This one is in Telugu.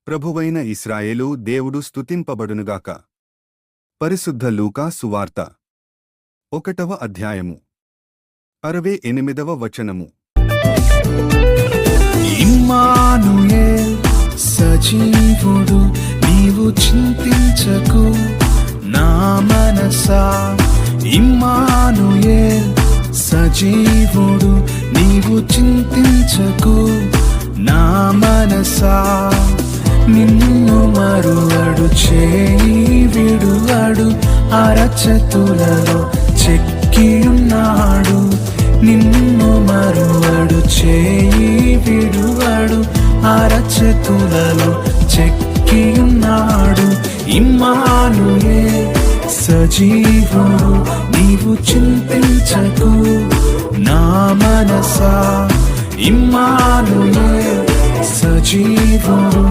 ప్రభువైన ఇశ్రాయేలు దేవుడు స్తుతింపబడునుగాక. పరిశుద్ధ లూకా సువార్త 1వ అధ్యాయము 68వ వచనము. ఇమ్మానుయేల్ సజీవుడు, నీవు చింతించకు నా మనసా. ఇమ్మానుయేల్ సజీవుడు, నీవు చింతించకు నా మనసా. నిన్ను మరువడు, చేయి విడువడు, అరచేతులలో చెక్కియున్నాడు. నిన్ను మరువడు, చేయి విడువడు, అరచేతులలో చెక్కియున్నాడు. ఇమ్మానుయేల్ సజీవుడు, నీవు చింతించకు నా మనసా. ఇమ్మానుయేల్ సజీవుడు,